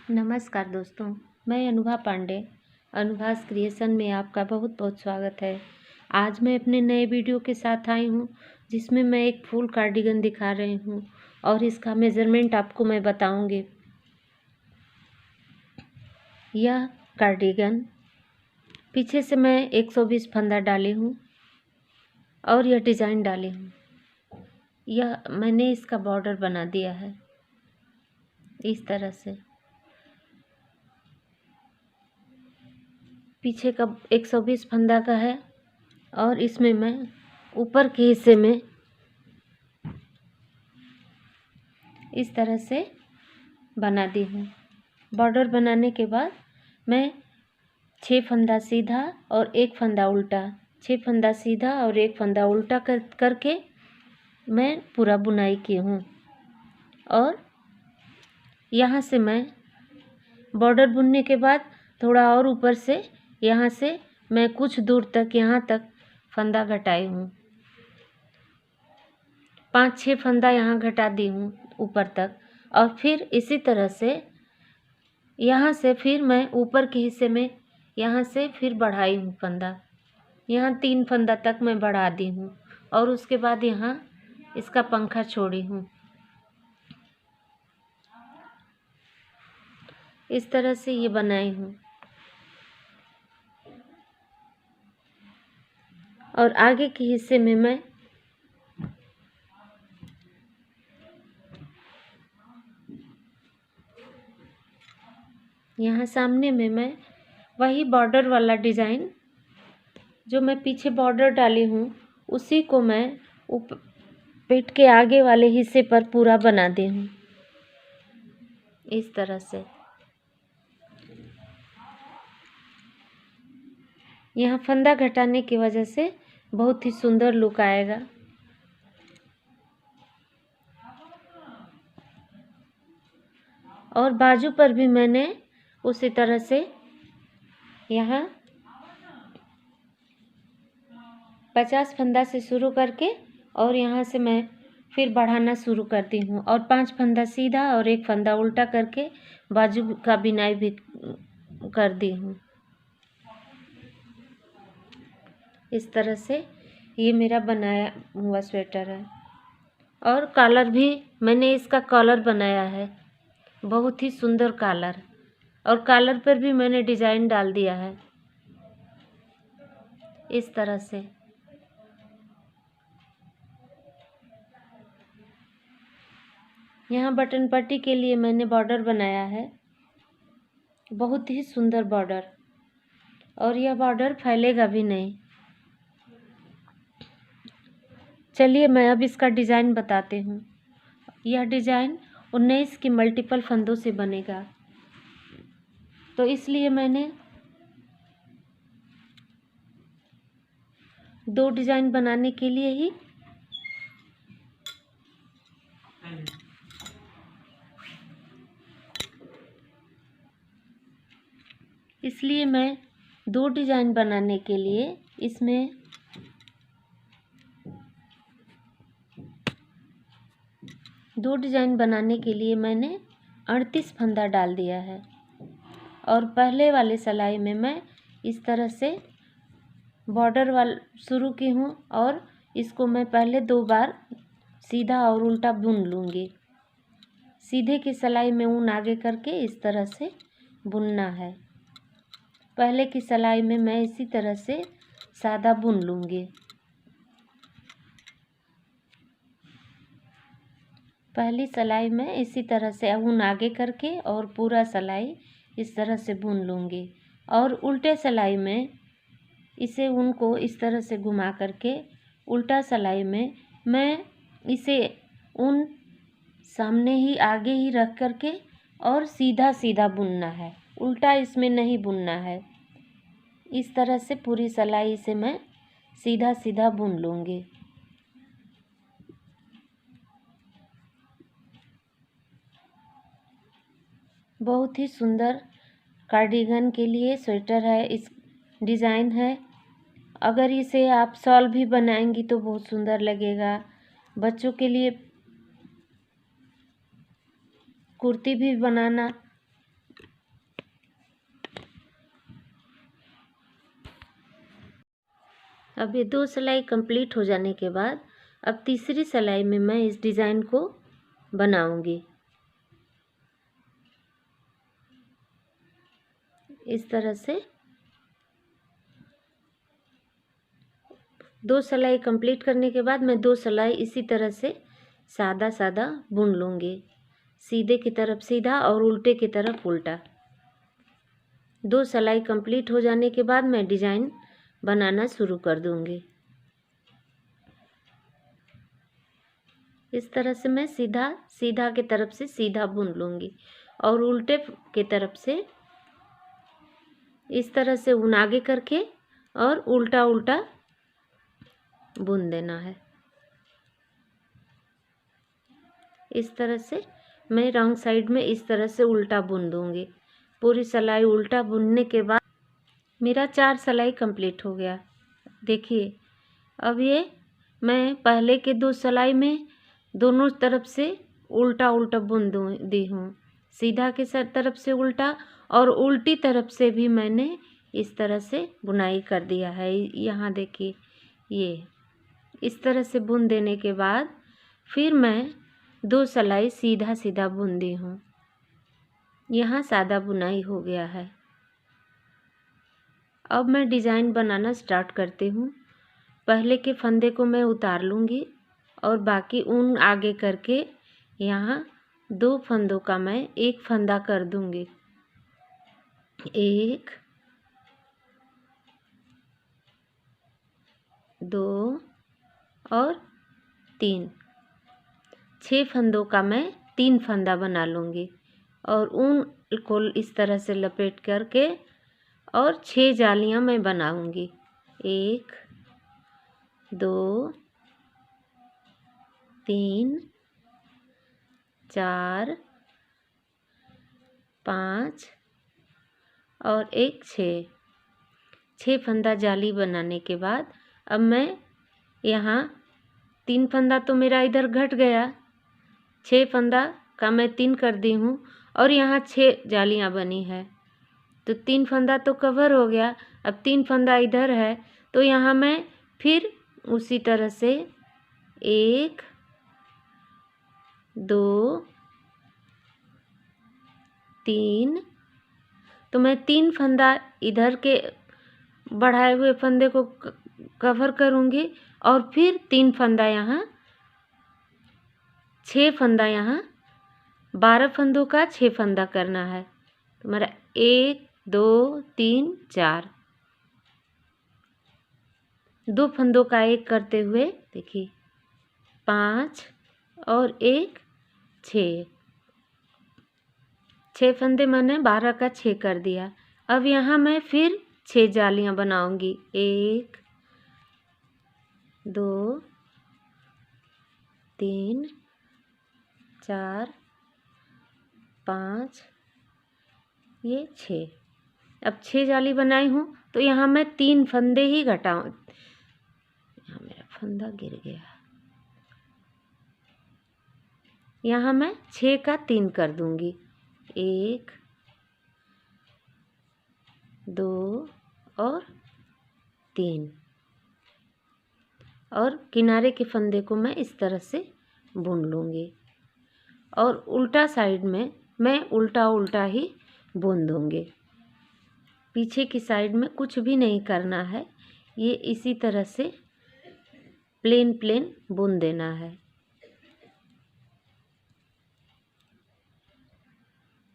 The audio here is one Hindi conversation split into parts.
नमस्कार दोस्तों, मैं अनुभा पांडे। अनुभा क्रिएशन में आपका बहुत बहुत स्वागत है। आज मैं अपने नए वीडियो के साथ आई हूँ, जिसमें मैं एक फुल कार्डिगन दिखा रही हूँ और इसका मेज़रमेंट आपको मैं बताऊँगी। यह कार्डिगन पीछे से मैं 120 फंदा डाली हूँ और यह डिज़ाइन डाली हूँ। यह मैंने इसका बॉर्डर बना दिया है इस तरह से। पीछे का 120 फंदा का है और इसमें मैं ऊपर के हिस्से में इस तरह से बना दी हूँ। बॉर्डर बनाने के बाद मैं 6 फंदा सीधा और 1 फंदा उल्टा, 6 फंदा सीधा और 1 फंदा उल्टा करके मैं पूरा बुनाई की हूँ। और यहाँ से मैं बॉर्डर बुनने के बाद थोड़ा और ऊपर से यहाँ से मैं कुछ दूर तक यहाँ तक फंदा घटाई हूँ। 5-6 फंदा यहाँ घटा दी हूँ ऊपर तक। और फिर इसी तरह से यहाँ से फिर मैं ऊपर के हिस्से में यहाँ से फिर बढ़ाई हूँ फंदा। यहाँ 3 फंदा तक मैं बढ़ा दी हूँ और उसके बाद यहाँ इसका पंखा छोड़ी हूँ। इस तरह से ये बनाई हूँ। और आगे के हिस्से में मैं यहाँ सामने में मैं वही बॉर्डर वाला डिज़ाइन जो मैं पीछे बॉर्डर डाली हूँ उसी को मैं पेट के आगे वाले हिस्से पर पूरा बना दी हूँ इस तरह से। यहाँ फंदा घटाने की वजह से बहुत ही सुंदर लुक आएगा। और बाजू पर भी मैंने उसी तरह से यहाँ 50 फंदा से शुरू करके और यहाँ से मैं फिर बढ़ाना शुरू करती हूँ और 5 फंदा सीधा और 1 फंदा उल्टा करके बाजू का बिनाई भी कर दी हूँ। इस तरह से ये मेरा बनाया हुआ स्वेटर है। और कॉलर भी मैंने इसका कॉलर बनाया है, बहुत ही सुंदर कॉलर। और कॉलर पर भी मैंने डिज़ाइन डाल दिया है इस तरह से। यहाँ बटन पट्टी के लिए मैंने बॉर्डर बनाया है, बहुत ही सुंदर बॉर्डर। और यह बॉर्डर फैलेगा भी नहीं। चलिए मैं अब इसका डिज़ाइन बताती हूँ। यह डिज़ाइन 19 की मल्टीपल फंदों से बनेगा, तो इसलिए मैंने 2 डिज़ाइन बनाने के लिए ही मैं 2 डिज़ाइन बनाने के लिए इसमें मैंने 38 फंदा डाल दिया है। और पहले वाले सिलाई में मैं इस तरह से बॉर्डर वाल शुरू की हूँ और इसको मैं पहले 2 बार सीधा और उल्टा बुन लूँगी। सीधे की सिलाई में ऊन आगे करके इस तरह से बुनना है। पहले की सिलाई में मैं इसी तरह से सादा बुन लूँगी। पहली सिलाई में इसी तरह से ऊन आगे करके और पूरा सिलाई इस तरह से बुन लूँगी। और उल्टे सिलाई में इसे ऊन को इस तरह से घुमा करके उल्टा सिलाई में मैं इसे ऊन सामने ही आगे ही रख करके और सीधा सीधा बुनना है, उल्टा इसमें नहीं बुनना है। इस तरह से पूरी सिलाई से मैं सीधा सीधा बुन लूँगी। बहुत ही सुंदर कार्डिगन के लिए स्वेटर है, इस डिज़ाइन है। अगर इसे आप शॉल भी बनाएंगी तो बहुत सुंदर लगेगा। बच्चों के लिए कुर्ती भी बनाना अब ये 2 सिलाई कंप्लीट हो जाने के बाद अब तीसरी सिलाई में मैं इस डिज़ाइन को बनाऊंगी। इस तरह से 2 सिलाई कंप्लीट करने के बाद मैं 2 सिलाई इसी तरह से सादा सादा बुन लूँगी, सीधे की तरफ सीधा और उल्टे की तरफ उल्टा। 2 सिलाई कंप्लीट हो जाने के बाद मैं डिज़ाइन बनाना शुरू कर दूँगी। इस तरह से मैं सीधा सीधा की तरफ से सीधा बुन लूँगी और उल्टे की तरफ से इस तरह से ऊन आगे करके और उल्टा उल्टा बुन देना है। इस तरह से मैं रॉन्ग साइड में इस तरह से उल्टा बुन दूँगी। पूरी सिलाई उल्टा बुनने के बाद मेरा 4 सिलाई कंप्लीट हो गया। देखिए अब ये मैं पहले के 2 सिलाई में दोनों तरफ से उल्टा उल्टा बुन दी हूँ, सीधा के तरफ से उल्टा और उल्टी तरफ से भी मैंने इस तरह से बुनाई कर दिया है। यहाँ देखिए ये इस तरह से बुन देने के बाद फिर मैं 2 सिलाई सीधा सीधा बुन दी हूँ। यहाँ सादा बुनाई हो गया है। अब मैं डिज़ाइन बनाना स्टार्ट करती हूँ। पहले के फंदे को मैं उतार लूँगी और बाकी ऊन आगे करके यहाँ 2 फंदों का मैं एक फंदा कर दूँगी। 1 2 और 3, 6 फंदों का मैं 3 फंदा बना लूँगी और ऊन को इस तरह से लपेट करके और 6 जालियाँ मैं बनाऊँगी। 1 2 3 4 5 और एक 6 फंदा जाली बनाने के बाद अब मैं यहाँ 3 फंदा तो मेरा इधर घट गया, 6 फंदा का मैं 3 कर दी हूँ और यहाँ 6 जालियाँ बनी है तो 3 फंदा तो कवर हो गया। अब 3 फंदा इधर है तो यहाँ मैं फिर उसी तरह से 1 2 3 तो मैं 3 फंदा इधर के बढ़ाए हुए फंदे को कवर करूँगी और फिर 3 फंदा यहाँ 6 फंदा यहाँ 12 फंदों का 6 फंदा करना है। तो मेरा 1 2 3 4 2 फंदों का एक करते हुए देखिए 5 और एक 6 फंदे मैंने 12 का 6 कर दिया। अब यहाँ मैं फिर 6 जालियाँ बनाऊंगी। 1 2 3 4 5 ये 6। अब 6 जाली बनाई हूँ तो यहाँ मैं 3 फंदे ही घटाऊँ। यहाँ मेरा फंदा गिर गया। यहाँ मैं 6 का 3 कर दूँगी। 1 2 और 3 और किनारे के फंदे को मैं इस तरह से बुन लूँगी और उल्टा साइड में मैं उल्टा उल्टा ही बुन दूँगी। पीछे की साइड में कुछ भी नहीं करना है, ये इसी तरह से प्लेन प्लेन बुन देना है।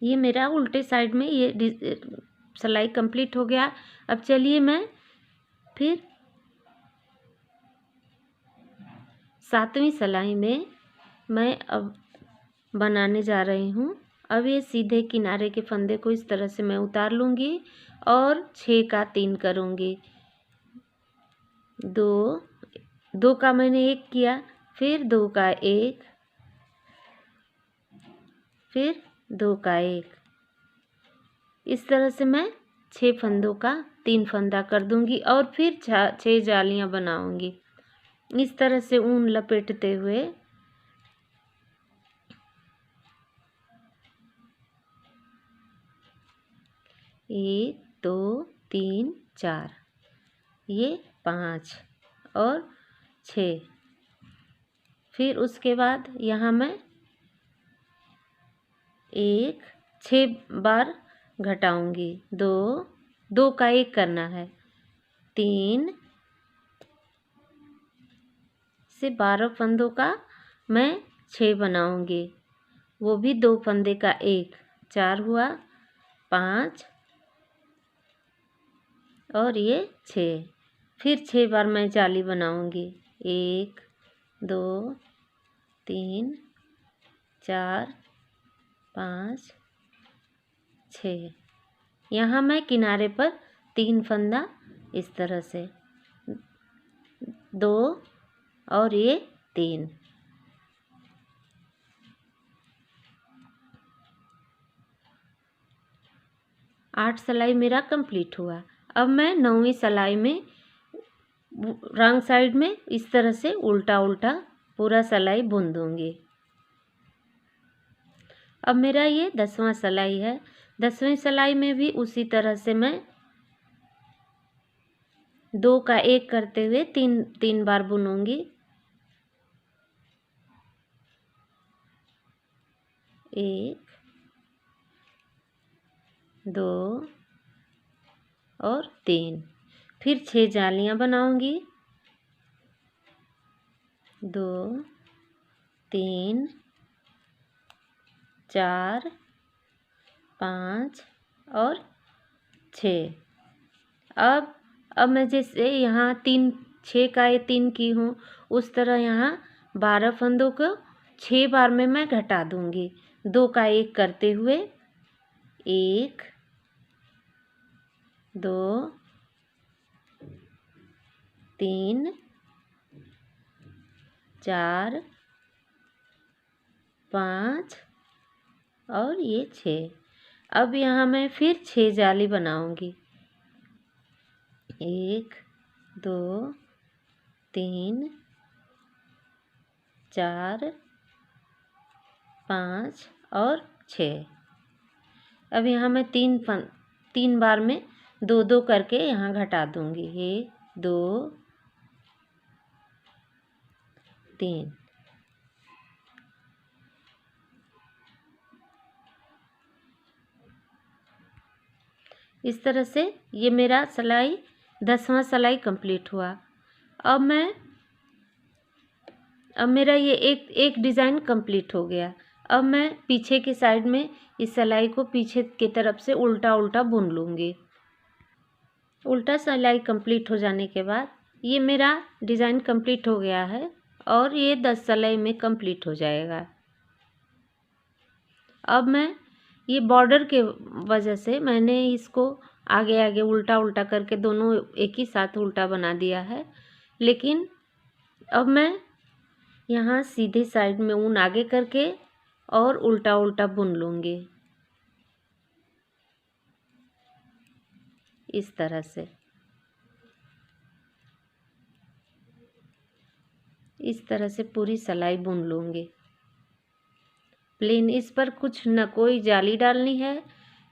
ये मेरा उल्टे साइड में ये सिलाई कंप्लीट हो गया। अब चलिए मैं फिर 7वीं सिलाई में मैं अब बनाने जा रही हूँ। अब ये सीधे किनारे के फंदे को इस तरह से मैं उतार लूँगी और 6 का 3 करूँगी। 2 का मैंने 1 किया, फिर 2 का 1, फिर 2 का 1। इस तरह से मैं 6 फंदों का 3 फंदा कर दूँगी और फिर 6 जालियाँ बनाऊँगी। इस तरह से ऊन लपेटते हुए 1 2 3 4 ये 5 और 6। फिर उसके बाद यहाँ मैं 6 बार घटाऊंगी। 2 2 का 1 करना है। 3 से 12 फंदों का मैं 6 बनाऊंगी, वो भी 2 फंदे का 1। 4 हुआ, 5 और ये 6। फिर 6 बार मैं जाली बनाऊंगी। 1 2 3 4 5 6। यहाँ मैं किनारे पर 3 फंदा इस तरह से, 2 और ये 3। आठ सिलाई मेरा कंप्लीट हुआ। अब मैं 9वीं सिलाई में रॉन्ग साइड में इस तरह से उल्टा उल्टा पूरा सिलाई बुन दूंगी। अब मेरा ये 10वां सिलाई है। 10वीं सिलाई में भी उसी तरह से मैं 2 का 1 करते हुए 3 बार बुनूंगी। 1 2 और 3। फिर 6 जालियां बनाऊंगी। 2 3 4 5 और 6। अब मैं जैसे यहाँ 6 का 3 की हूँ, उस तरह यहाँ 12 फंदों को 6 बार में मैं घटा दूंगी। 2 का 1 करते हुए 1 2 3 4 5 और ये 6। अब यहाँ मैं फिर 6 जाली बनाऊंगी। 1 2 3 4 5 और 6। अब यहाँ मैं 3 बार में 2 2 करके यहाँ घटा दूंगी। 1 2 3। इस तरह से ये मेरा सिलाई 10वां सिलाई कंप्लीट हुआ। अब मेरा ये एक डिज़ाइन कंप्लीट हो गया। अब मैं पीछे की साइड में इस सिलाई को पीछे की तरफ से उल्टा उल्टा बुन लूँगी। उल्टा सिलाई कंप्लीट हो जाने के बाद ये मेरा डिज़ाइन कंप्लीट हो गया है और ये 10 सिलाई में कंप्लीट हो जाएगा। अब मैं ये बॉर्डर के वजह से मैंने इसको आगे आगे उल्टा उल्टा करके दोनों एक ही साथ उल्टा बना दिया है, लेकिन अब मैं यहाँ सीधे साइड में ऊन आगे करके और उल्टा उल्टा बुन लूँगी इस तरह से। इस तरह से पूरी सिलाई बुन लूँगी प्लेन। इस पर कुछ न कोई जाली डालनी है,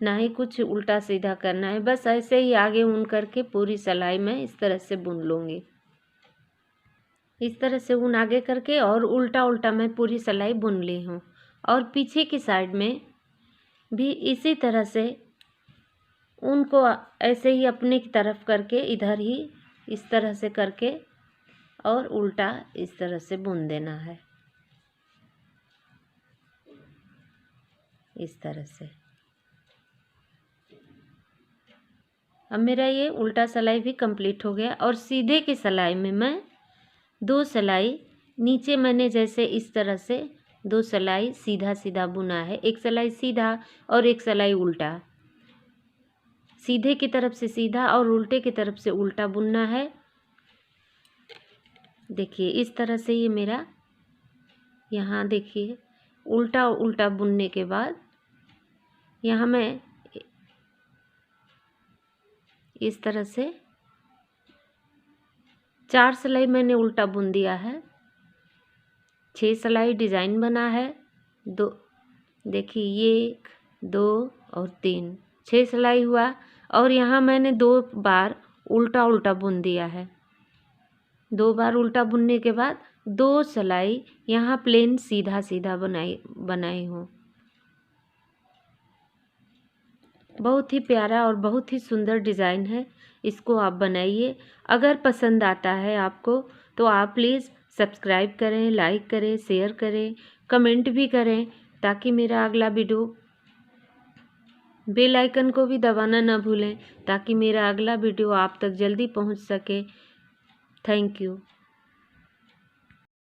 ना ही कुछ उल्टा सीधा करना है, बस ऐसे ही आगे ऊन करके पूरी सिलाई में इस तरह से बुन लूँगी। इस तरह से ऊन आगे करके और उल्टा उल्टा मैं पूरी सिलाई बुन ली हूँ। और पीछे की साइड में भी इसी तरह से ऊन को ऐसे ही अपने की तरफ करके इधर ही इस तरह से करके और उल्टा इस तरह से बुन देना है इस तरह से। अब मेरा ये उल्टा सिलाई भी कंप्लीट हो गया और सीधे की सिलाई में मैं 2 सिलाई नीचे मैंने जैसे इस तरह से 2 सिलाई सीधा सीधा बुना है, एक सिलाई सीधा और एक सिलाई उल्टा। सीधे की तरफ से सीधा और उल्टे की तरफ से उल्टा बुनना है। देखिए इस तरह से ये मेरा यहाँ देखिए उल्टा उल्टा बुनने के बाद यहाँ मैं इस तरह से 4 सिलाई मैंने उल्टा बुन दिया है। 6 सिलाई डिज़ाइन बना है। 2 देखिए 1 2 और 3 6 सिलाई हुआ और यहाँ मैंने 2 बार उल्टा उल्टा बुन दिया है। 2 बार उल्टा बुनने के बाद 2 सिलाई यहाँ प्लेन सीधा सीधा बनाई हूँ। बहुत ही प्यारा और बहुत ही सुंदर डिज़ाइन है, इसको आप बनाइए। अगर पसंद आता है आपको तो आप प्लीज़ सब्सक्राइब करें, लाइक करें, शेयर करें, कमेंट भी करें, ताकि मेरा अगला वीडियो, बेल आइकन को भी दबाना ना भूलें ताकि मेरा अगला वीडियो आप तक जल्दी पहुंच सके। Thank you.